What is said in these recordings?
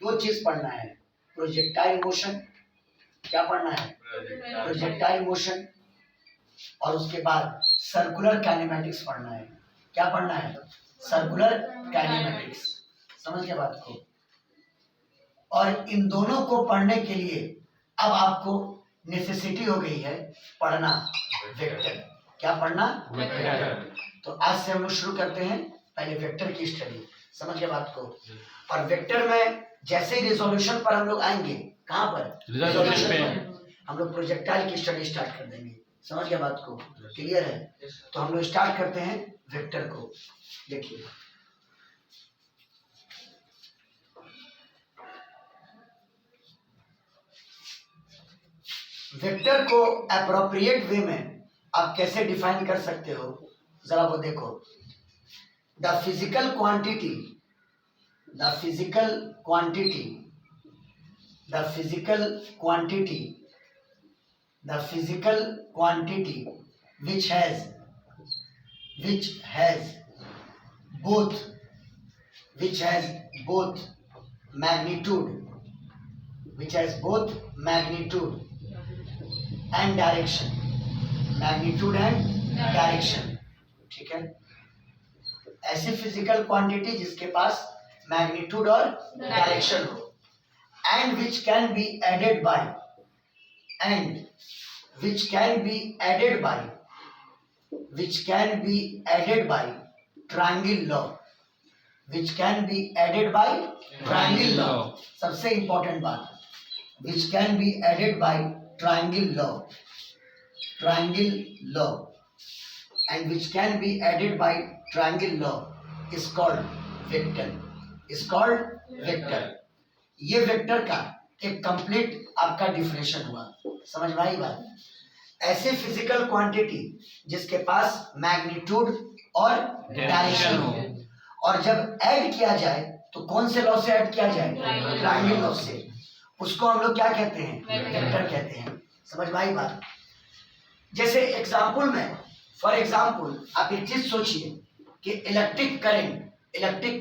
दो चीज पढ़ना है, प्रोजेक्टाइल मोशन, क्या पढ़ना है, प्रोजेक्टाइल मोशन, और उसके बाद सर्कुलर काइनेमेटिक्स पढ़ना है। क्या पढ़ना है, सर्कुलर काइनेमेटिक्स। समझ गए बात को। और इन दोनों को पढ़ने के लिए अब आपको नेसेसिटी हो गई है पढ़ना वेक्टर। क्या पढ़ना, वेक्टर। तो आज से हम लोग शुरू करते हैं पहले वेक्टर की स्टडी। समझ गए बात को। और वेक्टर में जैसे रिजोल्यूशन पर हम लोग आएंगे, कहाँ पर, रिजोल्यूशन पर, हम लोग प्रोजेक्टाइल की स्टडी स्टार्ट कर देंगे। समझ गया बात को, क्लियर है। तो हम लोग स्टार्ट करते हैं वेक्टर को। देखिए वेक्टर को एप्रोप्रिएट वे में आप कैसे डिफाइन कर सकते हो, जरा वो देखो। The physical quantity, the physical quantity, the physical quantity, the physical quantity which has both magnitude, which has both magnitude and direction, magnitude and direction, ठीक है। ऐसी फिजिकल क्वांटिटी जिसके पास मैग्नीट्यूड और डायरेक्शन हो, and which can be added by, and which can be added by, which can be added by triangle law, which can be added by triangle law। सबसे important बात, which can be added by triangle law, triangle law, and which can be added by triangle law is called vector, is called vector। ये vector का एक complete आपका definition हुआ। समझ में आई बात। ऐसे फिजिकल क्वांटिटी जिसके पास मैग्नीट्यूड और डायरेक्शन हो, और जब ऐड किया जाए तो कौन से लॉ से ऐड किया जाए, ट्रायंगल लॉ से, उसको हम लोग क्या कहते हैं, वेक्टर कहते हैं। समझ में आई बात। जैसे एग्जांपल में, फॉर एग्जांपल आप एक चीज सोचिए कि इलेक्ट्रिक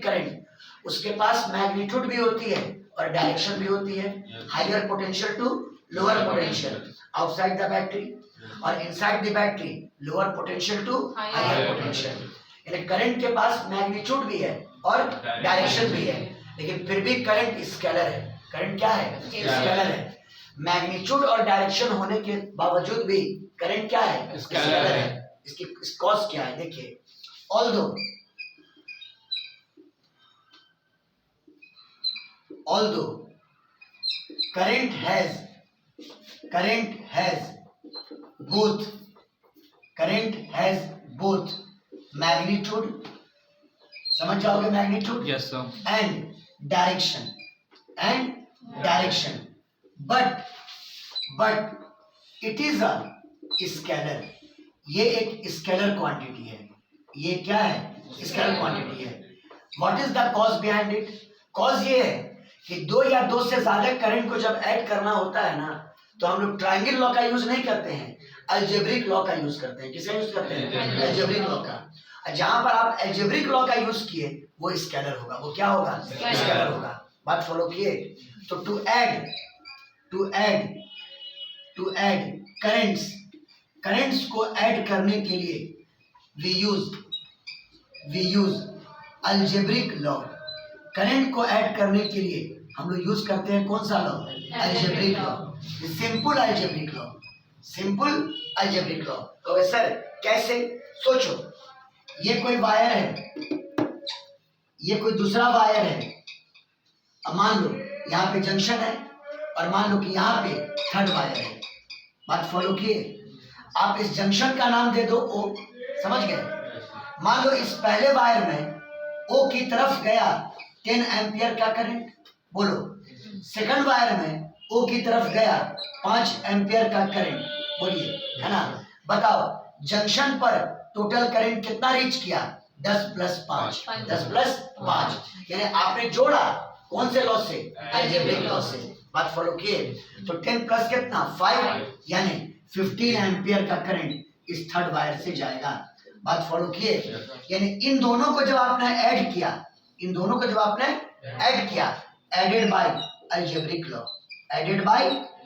करंट उसके पास मैग्नीट्यूड भी होती है और डायरेक्शन भी होती है, higher potential to lower potential outside the battery, और inside the battery lower potential to higher potential. यानी करंट के पास मैग्नीट्यूड भी है और डायरेक्शन भी है, लेकिन फिर भी करंट स्केलर है। करंट क्या है, स्केलर है। मैग्नीट्यूड और डायरेक्शन होने के बावजूद भी करंट क्या है, स्केलर है। इसकी कॉज क्या है, देखिए। although current has both magnitude, समझ जाओगे, magnitude, Yes, sir. and direction, but it is a scalar। ये एक स्केलर क्वांटिटी है। ये क्या है, स्केलर क्वांटिटी है। What is the cause behind it. Cause ये है कि दो या दो से ज्यादा करंट को जब ऐड करना होता है ना, तो हम लोग ट्रायंगल लॉ का यूज नहीं करते हैं, अलजेब्रिक लॉ का यूज करते हैं। किसका यूज करते हैं, अलजेब्रिक लॉ का। जहां पर आप अलजेब्रिक लॉ का यूज किए वो स्केलर होगा। वो क्या होगा, स्केलर होगा। बात फॉलो किए। तो टू ऐड करंट्स को ऐड करने के लिए we use algebraic law. Current को ऐड करने के लिए हम लोग यूज करते हैं कौन सा law, algebraic law, simple algebraic law. तो सर कैसे, सोचो, ये कोई वायर है, ये कोई दूसरा वायर है। अब मान लो यहाँ पे जंक्शन है और मान लो कि यहाँ पे थर्ड वायर है। बात फॉलो किए। आप इस जंक्शन का नाम दे दो ओ, समझ गए। मान लो इस पहले वायर में ओ की तरफ गया 10 एम्पियर का करंट, बोलो। सेकंड वायर में ओ की तरफ गया 5 एम्पियर का करंट, बोलिए, है ना। बताओ जंक्शन पर टोटल करंट कितना रीच किया, 10 + 5, 10 + 5। यानी आपने जोड़ा कौन से लॉ से, अलजेब्रिक लॉ से। बात फॉलो किए। तो 10 + कितना, 5, यानी 15 एम्पियर का करंट इस थर्ड वायर से जाएगा। बात फॉलो किए। यानी इन दोनों को जब आपने ऐड किया, added by algebraic law, added by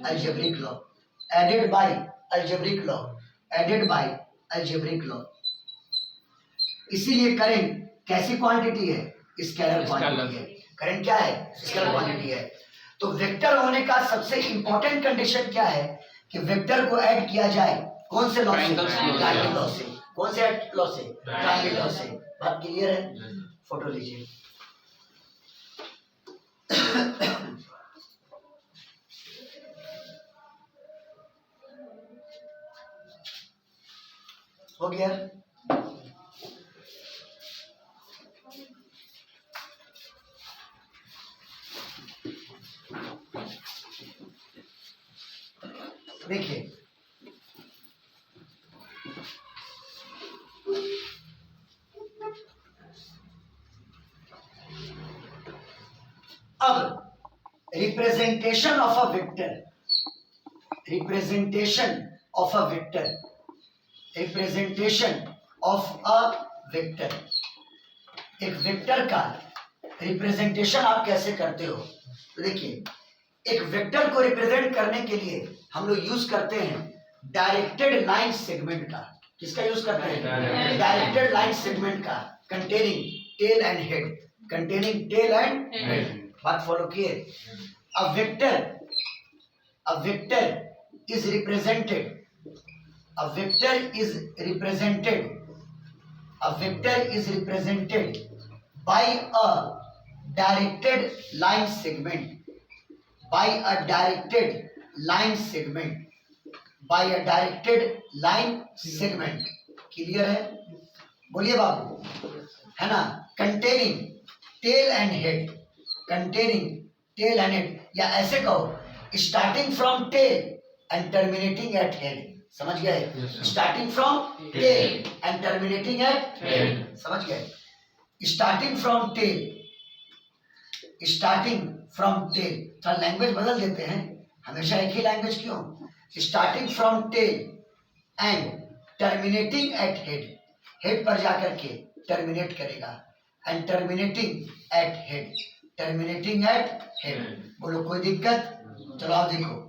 algebraic law, added by algebraic law, added by algebraic law. इसीलिए करंट कैसी क्वांटिटी है? स्केलर क्वांटिटी है. करंट क्या है? स्केलर क्वांटिटी है. तो वेक्टर होने का सबसे इंपॉर्टेंट कंडीशन क्या है कि वेक्टर को ऐड किया जाए कौन से लॉ से? ट्रायंगल लॉ से. कौन से लॉ से? ट्रायंगल लॉ से. बात क्लियर है? फोटो लीजिए. हो गया? देखिए अब representation of a vector, representation of a vector, representation of a vector. एक वेक्टर का रिप्रेजेंटेशन आप कैसे करते हो? तो देखिए एक वेक्टर को रिप्रेजेंट करने के लिए हम लोग यूज करते हैं डायरेक्टेड लाइन सेगमेंट का. किसका यूज करते हैं? डायरेक्टेड लाइन सेगमेंट का, containing tail and head, containing tail and head. बात फॉलो किए. A vector is represented, a vector is represented, a vector is represented by a directed line segment, by a directed line segment, by a directed line segment. Clear है? बोलिए बाबू, है ना? containing tail and head, containing tail and head, या ऐसे कहो starting from tail and terminating at head. समझ गए? Starting from tail and terminating at head. समझ गए? Starting from tail, starting from tail. थोड़ा लैंग्वेज बदल देते हैं, हमेशा एक ही लैंग्वेज क्यों? Starting from tail and terminating at head. Head पर जाकर के टर्मिनेट करेगा. And terminating at head, terminating at head. बोलो कोई दिक्कत? चलो आओ देखो.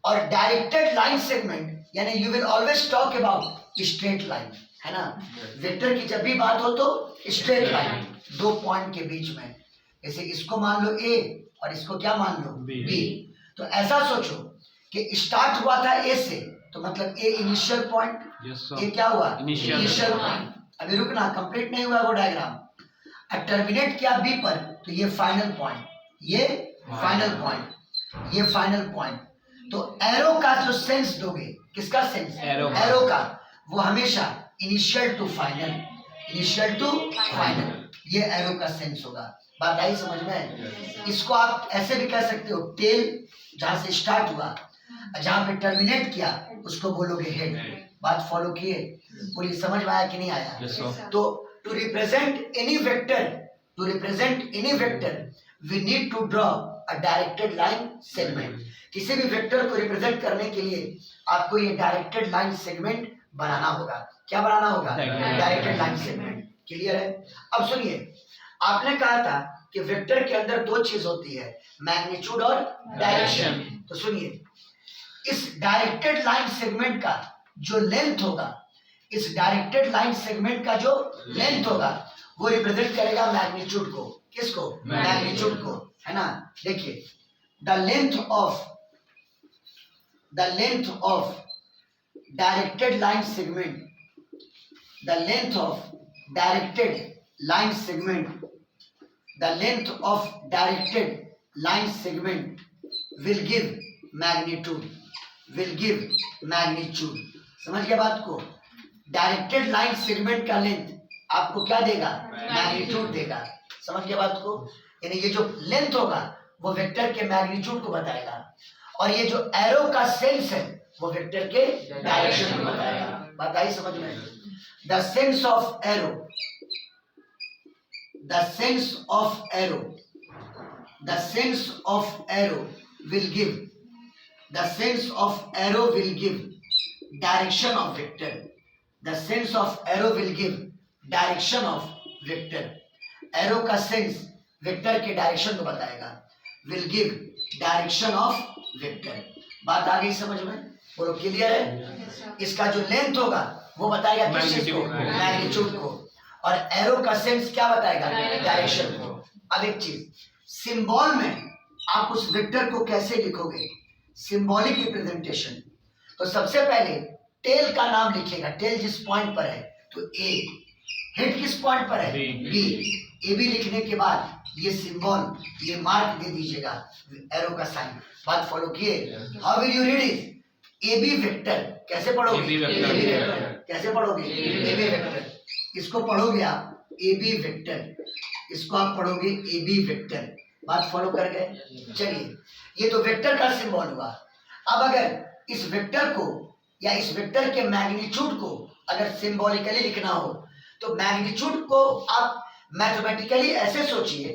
और डायरेक्टेड लाइन सेगमेंट यानी you will always talk about straight line, है ना? वेक्टर की जब भी बात हो तो स्ट्रेट लाइन, दो पॉइंट के बीच में. जैसे इसको मान लो ए और इसको क्या मान लो? बी. तो ऐसा सोचो कि स्टार्ट हुआ था ए से, तो मतलब ए इनिशियल पॉइंट. ए क्या हुआ? Initial point. अभी रुकना, कंप्लीट नहीं हुआ वो डायग्राम. अब टर्मिनेट किया बी पर, तो ये फाइनल पॉइंट, ये फाइनल पॉइंट, ये फाइनल पॉइंट. तो एरो का जो सेंस दोगे, किसका सेंस? एरो का. वो हमेशा initial to final, initial to final, ये एरो का सेंस होगा. बात आई समझ में? इसको आप ऐसे भी कह सकते हो, टेल जहां से स्टार्ट हुआ, जहां पे टर्मिनेट किया उसको बोलोगे हेड. बात फॉलो किए? बोलिए समझ में आया कि नहीं आया? तो to represent any vector, to represent any vector we need to draw a directed line segment. किसी भी वेक्टर को रिप्रेजेंट करने के लिए आपको ये डायरेक्टेड लाइन सेगमेंट बनाना होगा. क्या बनाना होगा? Directed line segment. क्लियर है? अब सुनिए, आपने कहा था कि वेक्टर के अंदर दो चीज होती है, मैग्नीट्यूड और डायरेक्शन. तो सुनिए, इस डायरेक्टेड लाइन सेगमेंट का जो लेंथ होगा, इस डायरेक्टेड लाइन सेगमेंट का जो लेंथ होगा वो रिप्रेजेंट करेगा मैग्नीट्यूड को. किसको? मैग्नीट्यूड को, है ना? देखिए, the length of directed line segment, the length of directed line segment, the length of directed line segment will give magnitude, will give magnitude. समझ गया बात को? डायरेक्टेड लाइन सेगमेंट का लेंथ आपको क्या देगा? मैग्नीट्यूड देगा. समझ गया बात को? यानी ये जो लेंथ होगा वो वेक्टर के मैग्नीट्यूड को बताएगा, और ये जो एरो का सेंस है वो वेक्टर के डायरेक्शन को बताएगा. बात आई समझ में? The sense of arrow, the sense of arrow, the sense of arrow will give, the sense of arrow will give direction of vector. The sense of arrow will give direction of vector. Arrow का sense vector के direction को बताएगा, will give direction of vector. बात आ गई समझ में? बोलो क्लियर है? इसका जो लेंथ होगा वो बताएगा किस चीज को? मैग्नीट्यूड को। और एरो का सेंस क्या बताएगा? डायरेक्शन को। अब एक चीज, सिंबल में आप उस वेक्टर को कैसे लिखोगे? Symbolic representation. तो सबसे पहले टेल का नाम लिखिएगा, टेल जिस पॉइंट पर है तो ए, हेड किस पॉइंट पर है? बी। ए बी लिखने के बाद ये सिंबल, ये मार्क दे दीजिएगा एरो का साइन। बात फॉलो किए? How will you read it? A B vector कैसे पढ़ोगे? ए बी वेक्टर कैसे पढ़ोगे? A B vector. इसको पढ़ोगे आप ए बी वेक्टर, इसको आप पढ़ोगे ए बी वेक्टर। बात फॉलो कर गए? चलिए, ये तो वेक्टर का सिंबल हुआ। अब अगर इस वेक्टर को या इस वेक्टर के मैग्नीट्यूड को अगर सिंबॉलिकली लिखना हो तो मैग्नीट्यूड को आप मैथमेटिकली ऐसे सोचिए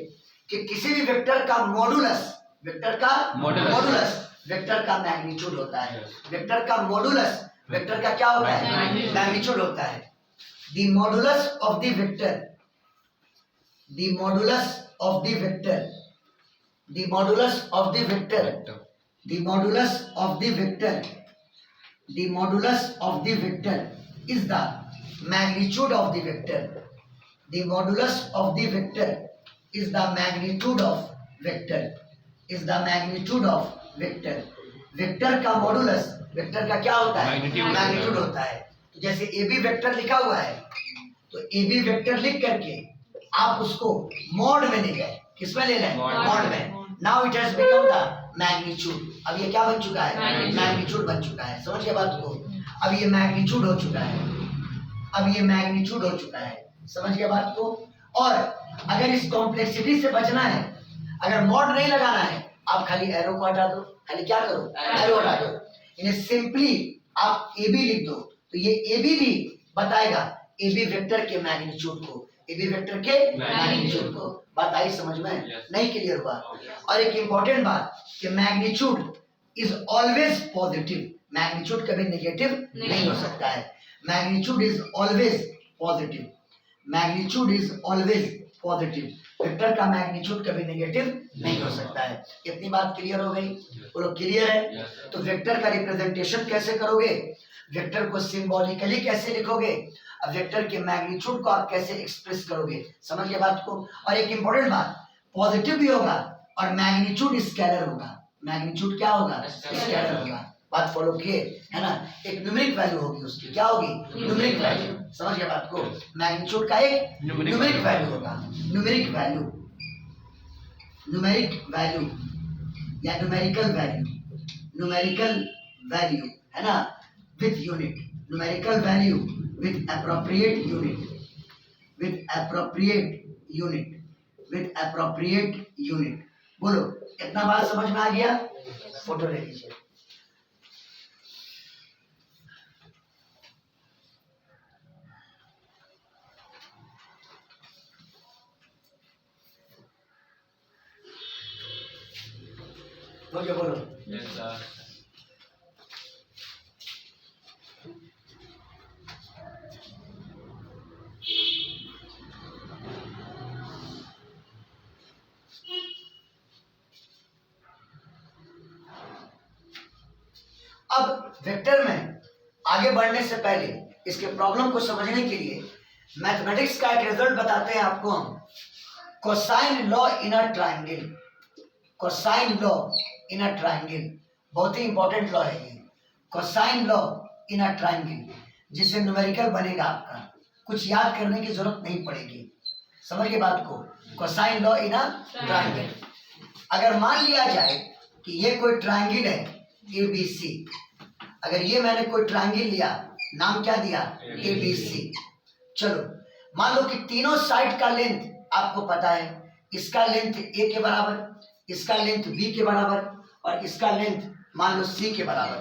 कि किसी भी वेक्टर का मॉडुलस, वेक्टर का मॉडुलस वेक्टर का मैग्नीट्यूड होता है। वेक्टर का मॉडुलस वेक्टर का क्या होता है? मैग्नीट्यूड होता है। The modulus of the vector, the modulus of the vector, the modulus of the vector, the modulus of the vector, the modulus of the vector is the magnitude of the vector. The modulus of the vector is the magnitude of vector, is the magnitude of vector. Vector का modulus, vector का क्या होता है? Magnitude होता है। तो जैसे ए B vector लिखा हुआ है तो ए बी वेक्टर लिख करके आप उसको मॉड में ले गए। किसमें ले गए? मॉड में। Now it has become the magnitude. अब ये क्या बन चुका है? मैग्नीट्यूड बन चुका है। समझ गए बात को? अब ये मैग्नीट्यूड हो चुका है, अब ये मैग्नीट्यूड हो चुका है। समझ गए बात को? और अगर इस कॉम्प्लेक्सिटी से बचना है, अगर मॉड नहीं लगाना है, आप खाली एरो को हटा दो। खाली क्या करो? एरो हटा दो। इन्हें सिंपली आप ए बी लिख दो तो ये ए बी भी बताएगा ए बी वेक्टर के मैग्नीट्यूड को, ए बी वेक्टर के मैग्नीट्यूड को। बात आई समझ में? नहीं क्लियर हुआ? और एक इंपॉर्टेंट बात कि magnitude is always positive. Magnitude कभी नेगेटिव नहीं हो सकता है। Magnitude is always positive, magnitude is always positive. Vector का मैग्नीट्यूड कभी नेगेटिव नहीं हो सकता है। इतनी बात क्लियर हो गई? बोलो क्लियर है? तो वेक्टर का रिप्रेजेंटेशन कैसे करोगे? वेक्टर को सिंबॉलिकली कैसे लिखोगे? अब वेक्टर के मैग्नीट्यूड को आप कैसे एक्सप्रेस करोगे? समझ गए बात को? और एक इंपॉर्टेंट बात, पॉजिटिव भी होगा और मैग्नीट्यूड स्केलर होगा। मैग्नीट्यूड क्या होगा? स्केलर होगा। बात फॉलो किए है ना? एक न्यूमेरिक वैल्यू होगी उसकी। क्या होगी? Numeric value. समझ गए बात को? मैग्नीट्यूड का एक न्यूमेरिक वैल्यू होगा। न्यूमेरिक वैल्यू, न्यूमेरिक वैल्यू या न्यूमेरिकल वैल्यू, न्यूमेरिकल वैल्यू है ना, with unit. Numerical value with appropriate unit, with appropriate unit, with appropriate unit। बोलो इतना बात समझ में आ गया? फोटो ले लीजिए। बोलो। yes, sir। अब वेक्टर में आगे बढ़ने से पहले इसके प्रॉब्लम को समझने के लिए मैथमेटिक्स का एक रिजल्ट बताते हैं आपको हम। Cosine law in a triangle, cosine law in a triangle बहुत ही इंपॉर्टेंट लॉ है ये। Cosine law in a triangle जिससे न्यूमेरिकल बनेगा आपका, कुछ याद करने की जरूरत नहीं पड़ेगी। समझ गए बात को? Cosine law in a triangle. अगर मान लिया जाए कि ये कोई ट्रायंगल है ABC, अगर ये मैंने कोई ट्रायंगल लिया, नाम क्या दिया? ABC। चलो मान लो कि तीनों साइड का लेंथ आपको पता है, इसका लेंथ A के बराबर, इसका लेंथ B के बराबर और इसका लेंथ मान लो C के बराबर।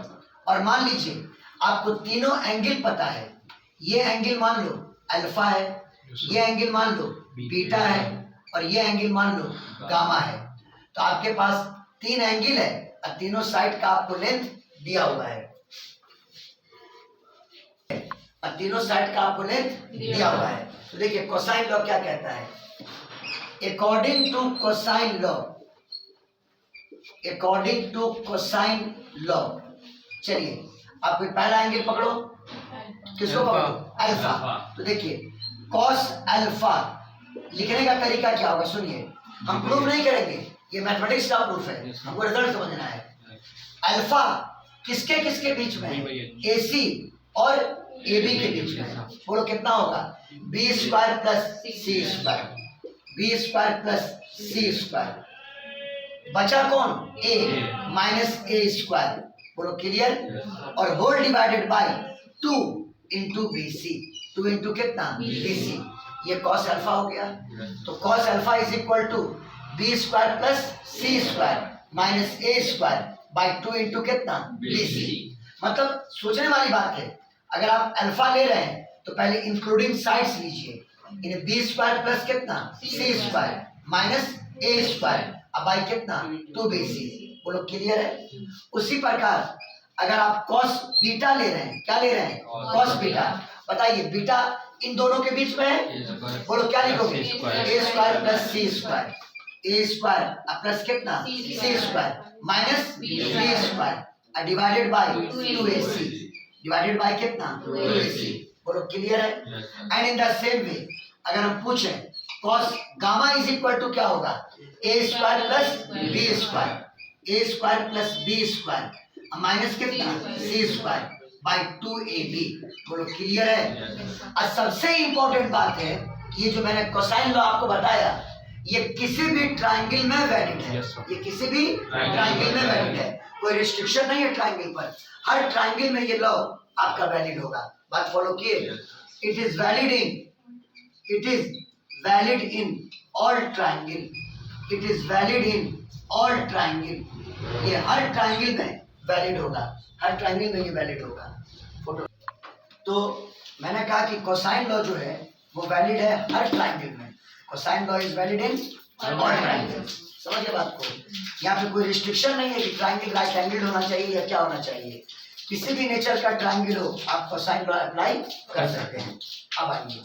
और मान लीजिए आपको तीनों एंगल पता है। ये एंगल मान लो अल्फा है, ये एंगल मान लो बीटा है और ये एंगल मान लो गामा है। तो आपके पास तीन एंगल है और तीनों साइड का आपको लेंथ दिया हुआ है, और तीनों साइड का आपको लेंथ दिया हुआ है। तो देखिए कोसाइन लॉ क्या कहता है, according to cosine law, according to cosine law, चलिए आप कोई पहला एंगल पकड़ो, किसको पकड़ो? अल्फा। तो देखिए कॉस अल्फा लिखने का तरीका क्या होगा, सुनिए, हम प्रूफ नहीं करेंगे, ये मैथमेटिक्स का प्रूफ है, हमको रिजल्ट समझना है। अल्फा किसके किसके बीच में? AC और AB के बीच में। बोलो कितना होगा? B square plus C square, B square plus C square, बचा कौन? A माइनस A स्क्वायर, बोलो क्लियर, और whole divided by 2 into BC, 2 into कितना? BC, ये कॉस अल्फा हो गया। तो cos alpha is equal to B square plus C square minus A square by 2 into कितना? BC। मतलब सोचने वाली बात है, अगर आप अल्फा ले रहे हैं तो पहले इंक्लूडिंग साइड्स लीजिए, इन B स्क्वायर प्लस कितना? C square minus A square अब बाई कितना? 2BC, बोलो क्लियर है। उसी प्रकार अगर आप कॉस बीटा ले रहे हैं, क्या ले रहे हैं? कॉस बीटा, बताइए बीटा इन दोनों के बीच में है, बोलो क्या लिखोगे? A square plus C square, A square plus कितना? C square minus B square divided by 2AC, divided by कितना? 2AC, बोलो क्लियर है। And in the same way अगर हम पूछें cos gamma is equal to क्या होगा? A square plus B square, A square plus B square minus कितना? C square by 2AB, बोलो क्लियर है। और सबसे इंपॉर्टेंट बात है, ये जो मैंने कोसाइन लॉ आपको बताया, ये किसी भी ट्रायंगल में वैलिड है, ये किसी भी ट्रायंगल में वैलिड है, कोई रिस्ट्रिक्शन नहीं है ट्रायंगल पर, हर ट्रायंगल में ये लॉ आपका वैलिड होगा। बात फॉलो किए, it is valid in all triangle, it is valid in all triangle, ये हर ट्रायंगल में वैलिड होगा, हर ट्रायंगल में ये वैलिड होगा। फोटो तो मैंने कहा कि कोसाइन लॉ जो है वो वैलिड है हर ट्रायंगल में, cosine law is valid in all triangle. समझ गए बात को? यहाँ पे कोई रिस्ट्रिक्शन नहीं है कि ट्रायंगल राइट एंगल होना चाहिए या क्या होना चाहिए, किसी भी नेचर का ट्रायंगल हो आप कोसाइन लॉ अप्लाई कर सकते हैं। अब आइए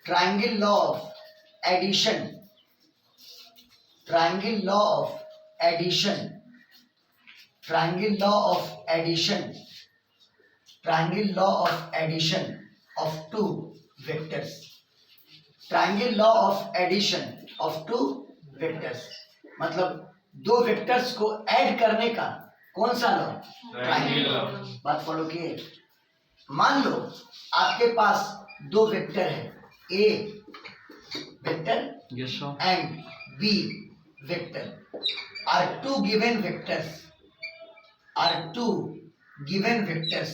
triangle law of addition, triangle law of addition, triangle law of addition, triangle law of addition of two vectors, triangle law of addition of two vectors, मतलब दो वेक्टर्स को ऐड करने का कौन सा लॉ? Triangle law. बात फॉलो किए, मान लो आपके पास दो वेक्टर है, A vector and B vector, are two given vectors,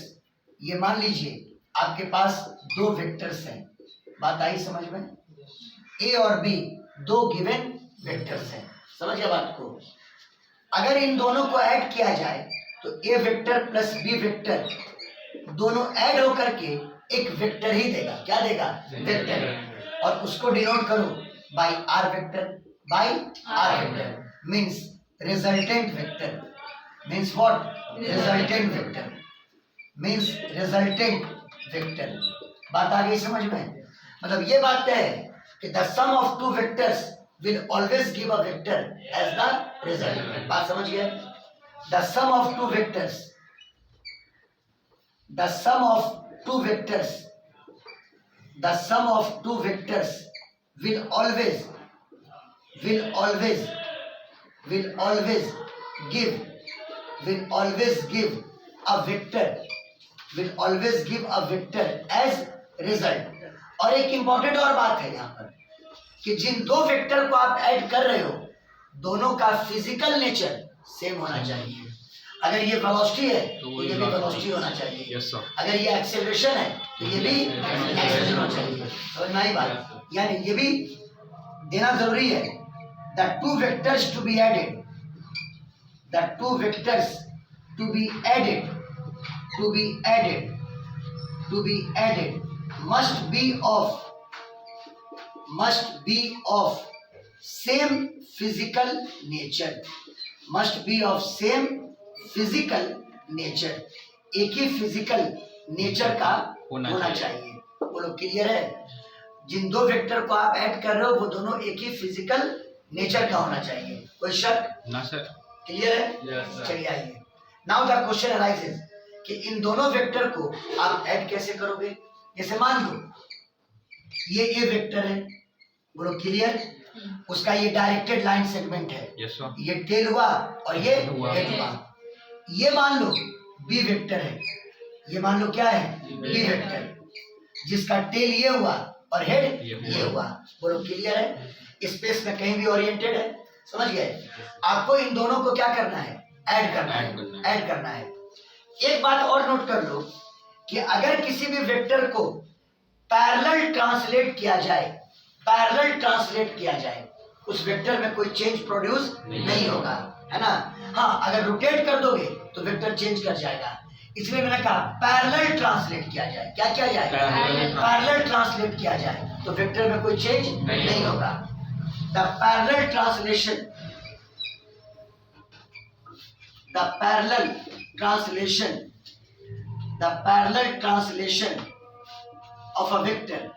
ये मान लीजिए आपके पास दो वेक्टर्स हैं, बात आई समझ में? A और B दो गिवन वेक्टर्स हैं, समझ गया बात को? अगर इन दोनों को ऐड किया जाए तो A vector plus B vector दोनों ऐड होकर के एक वेक्टर ही देगा, क्या देगा? वेक्टर, और उसको डिनोट करो by R vector, means resultant vector, means what? Resultant vector means resultant vector. बात आ गई समझ में? मतलब ये बात है कि the sum of two vectors will always give a vector as the result। बात समझ गए? The sum of two vectors will always give a vector as result। और एक इंपॉर्टेंट और बात है यहाँ पर कि जिन दो वेक्टर को आप ऐड कर रहे हो दोनों का फिजिकल नेचर सेम होना चाहिए। अगर ये वेलोसिटी है तो ये भी वेलोसिटी होना चाहिए, अगर ये एक्सेलरेशन है तो ये भी एक्सेलरेशन होना चाहिए। समझ में आई बात? यानी ये भी देना जरूरी है। The two vectors to be added must be of same physical nature। Must be of same physical nature, एक ही फिजिकल नेचर का होना चाहिए। बोलो क्लियर है? जिन दो वेक्टर को आप ऐड कर रहे हो वो दोनों एक ही फिजिकल नेचर का होना चाहिए। कोई शक? ना सर। क्लियर है? yes, चलिए आइए। नाउ द क्वेश्चन अराइजेस कि इन दोनों वेक्टर को आप ऐड कैसे करोगे। जैसे मान लो ये ए वेक्टर है, बोलो क्लियर, उसका ये डायरेक्टेड लाइन सेगमेंट है, yes, ये टेल हुआ और ये हेड हुआ। ये मान लो बी वेक्टर है, ये मान लो क्या है, बी वेक्टर, जिसका टेल ये हुआ और हेड ये हुआ। बोलो क्लियर है? स्पेस में कहीं भी ओरिएंटेड है, समझ गए? आपको इन दोनों को क्या करना है, ऐड करना है, ऐड करना है। एक बात और नोट कर लो कि अगर किसी भी वेक्टर को पैरेलल ट्रांसलेट किया जाए, पैरेलल ट्रांसलेट किया जाए, उस वेक्टर में कोई चेंज प्रोड्यूस नहीं होगा, है ना? हाँ, अगर रोटेट कर दोगे तो वेक्टर चेंज कर जाएगा, इसलिए मैंने कहा पैरेलल ट्रांसलेट किया जाए। क्या किया जाए? पैरेलल ट्रांसलेट किया जाए तो वेक्टर में कोई चेंज नहीं होगा। The parallel translation, the parallel translation, the parallel translation of a vector,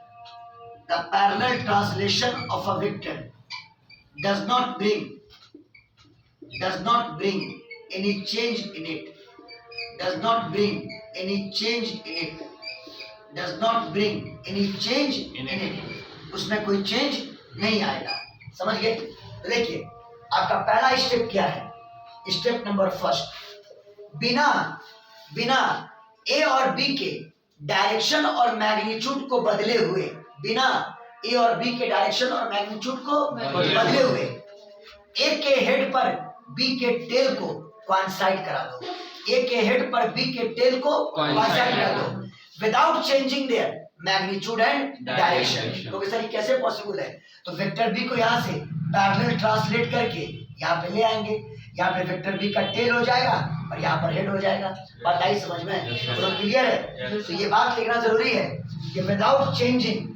the parallel translation of a vector does not bring any change in it, does not bring any change in it, does not bring any change in it, उसमें कोई change नहीं आएगा। समझ गए? देखिए आपका पहला step क्या है, स्टेप नंबर फर्स्ट, बिना ए और बी के डायरेक्शन और मैग्नीट्यूड को बदले हुए, बिना ए और बी के डायरेक्शन और मैग्नीट्यूड को बदले हुए ए के हेड पर बी के टेल को कोइंसाइड करा दो, ए के हेड पर बी के टेल को कोइंसाइड करा दो without changing their magnitude and direction. तो सर कैसे पॉसिबल है? तो वेक्टर बी को यहाँ से पैरेलल ट्रांसलेट करके यहाँ पे ले आएंगे, यहाँ पे वेक्टर बी का टेल हो जाएगा और यहाँ पर हेड हो जाएगा। बात आई समझ में? तो क्लियर है? तो ये बात लिखना जरूरी है कि without changing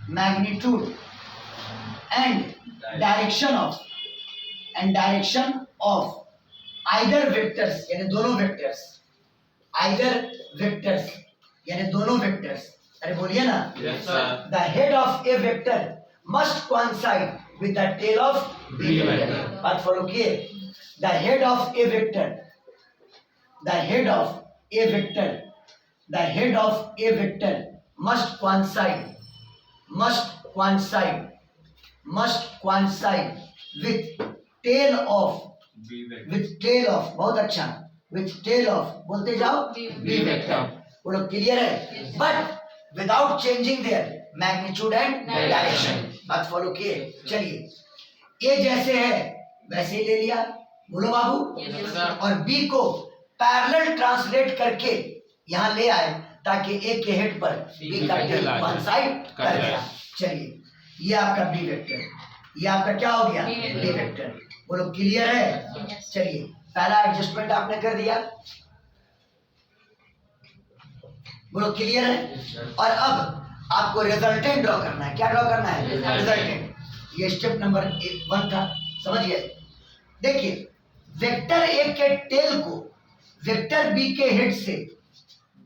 magnitude and direction of either vectors, यानी दोनों वेक्टर्स, यानी दोनों वेक्टर्स, अरे बोलिए ना, the head of A vector must coincide with the tail of B vector. बात फॉलो किए? The head of A vector must coincide with tail of, बहुत अच्छा, with tail of, बोलते जाओ, b vector। बोलो क्लियर है? But without changing their magnitude and direction. बात follow किए? चलिए ए जैसे है वैसे ही ले लिया, बोलो बाबू, और बी को पैरेलल ट्रांसलेट करके यहाँ ले आए ताकि ए के हेड पर बी का टेल कोइंसाइड कर गया। चलिए ये आपका बी वेक्टर, ये आपका क्या हो गया, बी वेक्टर। बोलो क्लियर है? चलिए पहला एडजस्टमेंट आपने कर दिया, बोलो क्लियर है? और अब आपको रिजल्टेंट ड्रॉ करना है। क्या ड्रॉ करना है? रिजल्टेंट। ये स्टेप नंबर 1 था, समझ गए? देखिए वेक्टर ए के टेल को वेक्टर बी के हेड से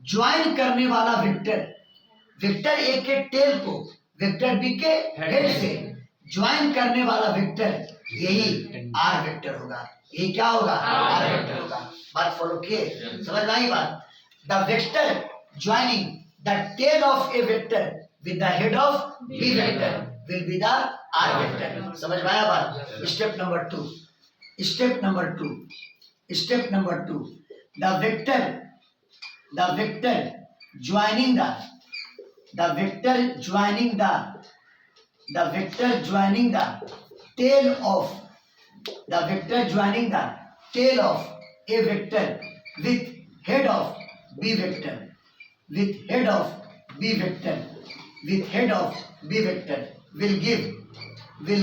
ज्वाइन करने वाला वेक्टर, वेक्टर ए के टेल को वेक्टर बी के हेड से ज्वाइन करने वाला वेक्टर यही आर वेक्टर होगा। यही क्या होगा? आर वेक्टर होगा। बात फॉलो किए? समझ में आई बात? The vector joining the tail of A vector with the head of B vector will be the R vector. समझ में आया बात? Step number 2, step number 2, the vector joining the tail of a vector with head of b vector will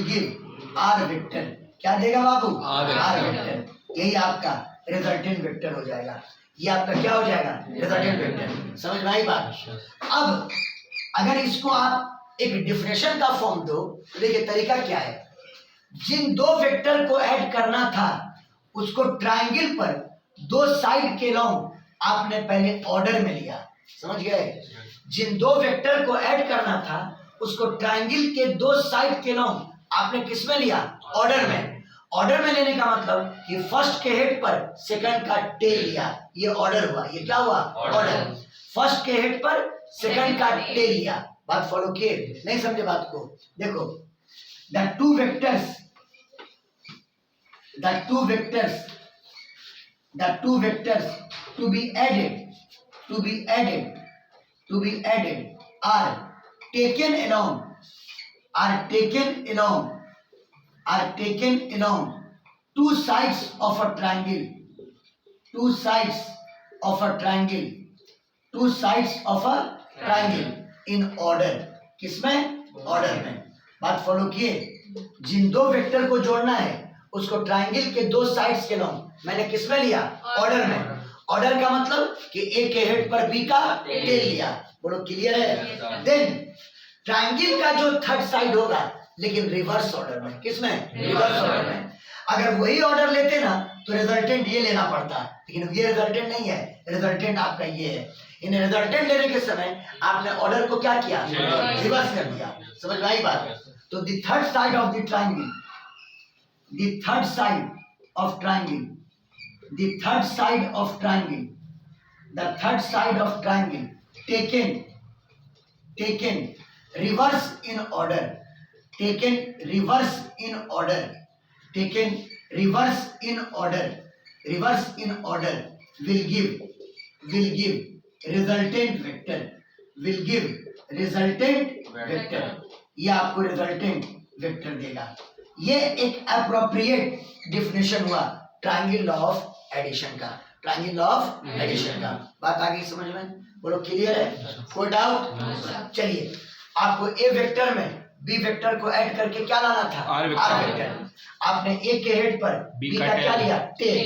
give r vector। क्या देगा बाबू? r vector. यही आपका resultant vector हो जाएगा। ये आपका क्या हो जाएगा, रिजल्टेंट वेक्टर। समझ में आई बात? अब अगर इसको आप एक डिफिनेशन का फॉर्म दो तो देखिए तरीका क्या है। जिन दो वेक्टर को ऐड करना था उसको ट्रायंगल पर दो साइड के लॉन्ग आपने पहले ऑर्डर में लिया। समझ गए? जिन दो वेक्टर को ऐड करना था उसको ट्रायंगल के दो साइड के लॉन्ग आपने किस में लिया, ऑर्डर में। ऑर्डर में लेने का मतलब कि फर्स्ट के हेड पर सेकंड का टेल लिया, ये ऑर्डर हुआ। ये क्या हुआ, ऑर्डर। फर्स्ट के हेड पर सेकंड का टेल लिया। बात फॉलो किए? नहीं समझे बात को? देखो the two vectors to be added are taken along two sides of a triangle in order। किसमें, ऑर्डर में। बात फॉलो किए? जिन दो वेक्टर को जोड़ना है उसको ट्रायंगल के दो साइड्स के लॉन्ग मैंने किसमें लिया, ऑर्डर में। ऑर्डर का मतलब कि ए के हेड पर बी का टेल लिया। बोलो क्लियर है? देन ट्रायंगल का जो थर्ड साइड होगा लेकिन रिवर्स ऑर्डर में। किसमें, रिवर्स ऑर्डर में। अगर वही ऑर्डर लेते ना तो रिजल्टेंट ये लेना पड़ता, लेकिन ये रिजल्टेंट नहीं है, रिजल्टेंट आपका ये है। इन रिजल्टेंट लेने के समय आपने ऑर्डर को क्या किया, रिवर्स कर दिया। समझ में आई बात? तो the third side of the triangle taken reverse in order will give resultant vector। ये आपको रिजल्टेंट वेक्टर देगा। ये एक अप्रोप्रिएट डिफिनेशन हुआ ट्रायंगल लॉ ऑफ एडिशन का। बात आ गई समझ में? बोलो क्लियर है? कोई डाउट? चलिए आपको ए वेक्टर में बी वेक्टर को ऐड करके क्या लाना था, आर वेक्टर। आपने ए के हेड पर बी का क्या लिया, टेल।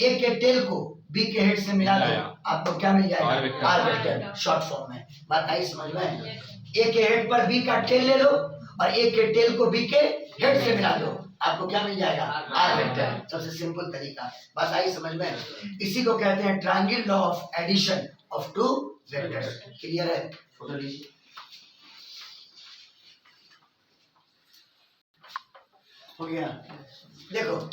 ए के टेल को बी के हेड से मिला दो, आपको क्या मिल जाएगा, आर वेक्टर शॉर्ट फॉर्म में। बात आई समझ में? ए के हेड पर बी का टेल ले लो और ए के टेल को बी के हेड से मिला दो, आपको क्या मिल जाएगा, आर वेक्टर। सबसे सिंपल तरीका। बात आई समझ में? इसी को कहते हैं triangle law of addition of two vectors. Clear है? फोटो लीजिए। हो गया? देखो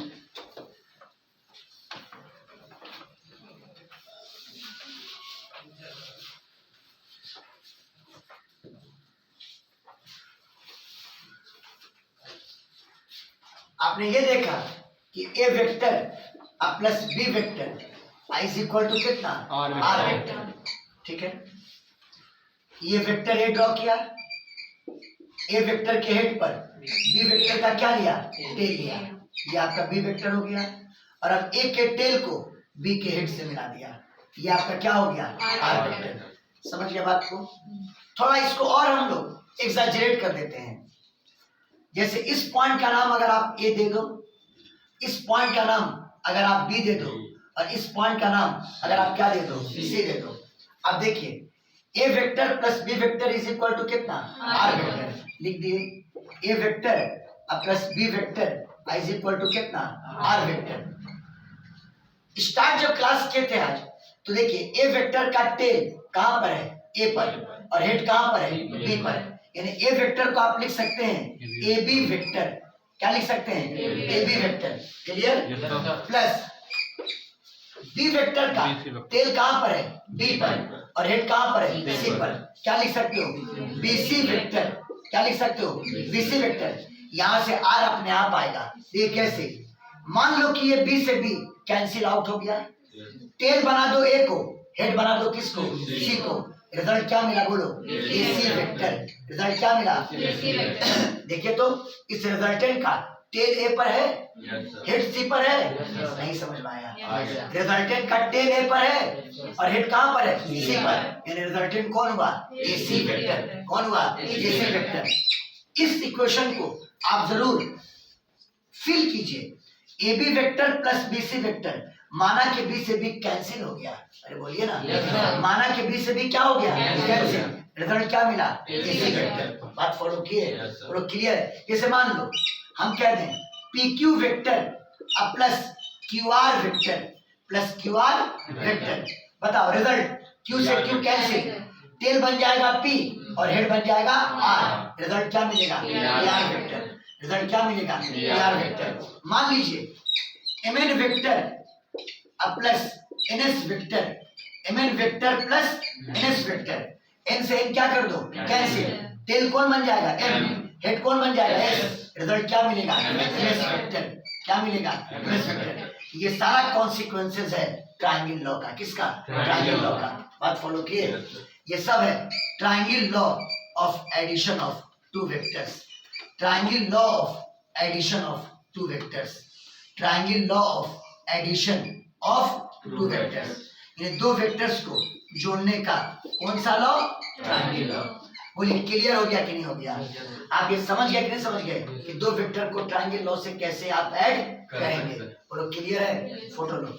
आपने ये देखा कि A vector plus B vector I is equal to कितना, आर वेक्टर। ठीक है? ये वेक्टर ए ड्रॉ किया, ए वेक्टर के हेड पर बी वेक्टर का क्या लिया, टेल लिया। ये आपका बी वेक्टर हो गया। और अब ए के टेल को बी के हेड से मिला दिया, ये आपका क्या हो गया, आर वेक्टर। समझ गया बात को? थोड़ा इसको और हम लोग एक्सैजरेट कर देते हैं। जैसे इस पॉइंट का नाम अगर आप ए दे दो, इस पॉइंट का नाम अगर आप बी दे दो, और इस पॉइंट का नाम अगर आप क्या दे दो, सी दे दो। अब देखिए A vector plus B vector is equal to कितना, आर वेक्टर। लिख दिए A vector plus B vector is equal to कितना, आर वेक्टर। स्टार्ट जब क्लास किए थे आज तो देखिए ए वेक्टर का टेल कहां पर है, ए पर, और हेड कहां पर है, बी पर। यानी ए वेक्टर को आप लिख सकते हैं ए बी वेक्टर। क्या लिख सकते हैं, A B vector. Clear? Plus B vector का टेल कहां पर है, बी पर, और हेड कहां पर है, सी पर। क्या लिख सकते हो, बी सी वेक्टर। क्या लिख सकते हो, बी सी वेक्टर। यहां से आर अपने आप आएगा। ये कैसे? मान लो कि ये बी से बी कैंसिल आउट हो गया, टेल बना दो ए को, हेड बना दो किसको, सी को। रिजल्ट क्या मिला, बोलो, एसी वेक्टर। रिजल्ट क्या मिला, देखिए तो इस रिजल्टेंट का टेल ए पर है, हेड सी पर है। नहीं समझ में आया? रिजल्टेंट का टेल ए पर है और हेड कहां पर है, सी पर। यानी रिजल्टेंट कौन हुआ, एसी वेक्टर। कौन हुआ, एसी वेक्टर। इस इक्वेशन को आप जरूर फिल कीजिए। A B vector plus B C vector माना के बी से बी कैंसिल हो गया, अरे बोलिए ना, Yes, माना के बी से बी क्या हो गया, कैंसिल, रिजल्ट क्या मिला, AC वेक्टर। बात फॉलो किए, Yes, sir. बोलो क्लियर है। जैसे मान लो हम कह दें पी क्यू वेक्टर अब plus Q R vector plus Q R vector, बताओ रिजल्ट क्यू से क्यू कैंसिल, टेल बन जाएगा पी और हेड बन जाएगा आर, रिजल्ट क्या मिलेगा, आर वेक्टर, रिजल्ट क्या मिलेगा, आर वेक्टर। मान लीजिए एम एन वेक्टर अब plus N S vector, M N vector plus N S vector, N से एन क्या कर दो, कैंसिल, टेल कौन बन जाएगा, एम, हेड कौन बन जाएगा, एस, रिजल्ट क्या मिलेगा, एम एस वेक्टर, क्या मिलेगा, एम एस वेक्टर। ये सारा कॉन्सिक्वेंसेस है ट्रायंगल लॉ का, किसका, ट्रायंगल लॉ का। बात फॉलो किए, ये सब है triangle law of addition of two vectors, triangle law of addition of two vectors, triangle law of addition of two vectors, ये दो वेक्टर्स को जोड़ने का कौन सा लॉ, ट्रायंगल लॉ। बोलिए क्लियर हो गया कि नहीं हो गया, आप ये समझ गए कि नहीं समझ गए कि दो वेक्टर को ट्रायंगल लॉ से कैसे आप ऐड करेंगे, बोलो क्लियर है। फोटो लो,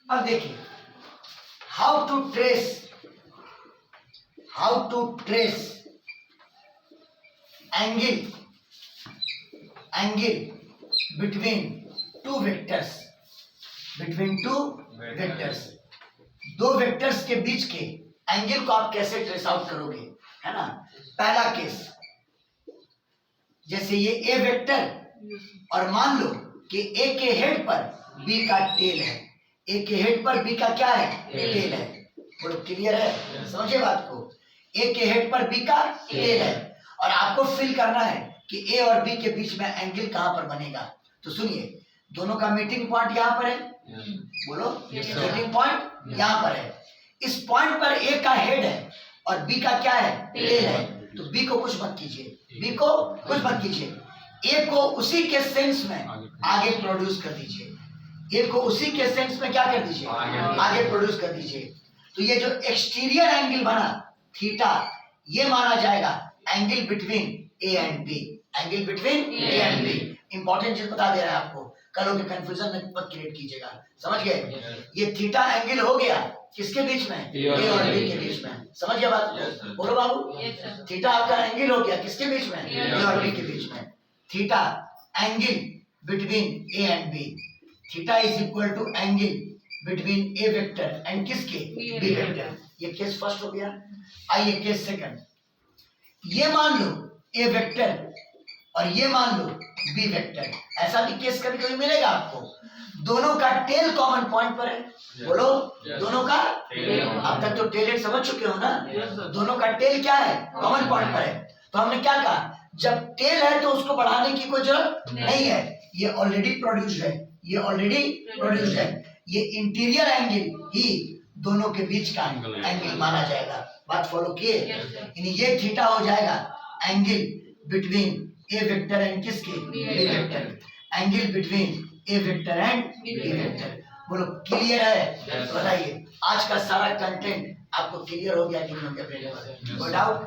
अब देखिए how to trace angle between two vectors, दो वेक्टर्स के बीच के एंगल को आप कैसे ट्रेस आउट करोगे, है ना। पहला केस, जैसे ये ए वेक्टर और मान लो कि ए के हेड पर बी का टेल है, ए के हेड पर बी का क्या है, टेल है, बोलो क्लियर है, समझिए बात को। ए के हेड पर बी का टेल है और आपको फील करना है कि ए और बी के बीच में एंगल कहां पर बनेगा। तो सुनिए, दोनों का मीटिंग पॉइंट यहां पर है, बोलो मीटिंग पॉइंट यहां पर है। इस पॉइंट पर ए का हेड है और बी का क्या है, टेल है, तो बी को कुछ मत कीजिए, बी को कुछ मत कीजिए, ए को उसी के सेंस में आगे प्रोड्यूस कर दीजिए, ए को उसी के सेंस में क्या कर दीजिए, आगे प्रोड्यूस कर दीजिए। तो ये जो एक्सटीरियर एंगल बना थीटा, ये माना जाएगा angle between A and B, angle between A and B. Important चीज बता दे रहा है आपको, कल के कंफ्यूजन में मत क्रिएट कीजिएगा, समझ गए। ये थीटा एंगल हो गया किसके बीच में, ए और बी के बीच में, समझ गया बात को, बोलो बाबू। थीटा आपका एंगल हो गया किसके बीच में, ए और बी के बीच में। Theta angle between A and B, theta is equal to angle between A vector and किसके, बी वेक्टर। ये केस फर्स्ट हो गया। आइए केस सेकंड, ये मान लो ए वेक्टर और ये मान लो बी वेक्टर, ऐसा भी केस कभी कभी मिलेगा आपको। दोनों का टेल कॉमन पॉइंट पर है, बोलो दोनों का, अब तक तो टेल समझ चुके हो ना, दोनों का टेल क्या है, कॉमन पॉइंट पर है। तो हमने क्या कहा, जब टेल है तो उसको बढ़ाने की कोई जरूरत नहीं है, ये ऑलरेडी प्रोड्यूस्ड है, ये ऑलरेडी प्रोड्यूस्ड है। ये इंटीरियर एंगल ही दोनों के बीच का एंगल माना जाएगा। बात फॉलो किए, यानी ये थीटा हो जाएगा angle between A vector and किसके, B vector, angle between A vector and B vector. बोलो क्लियर है, बताइए आज का सारा कंटेंट आपको क्लियर हो गया कि नहीं हो गया, कोई डाउट।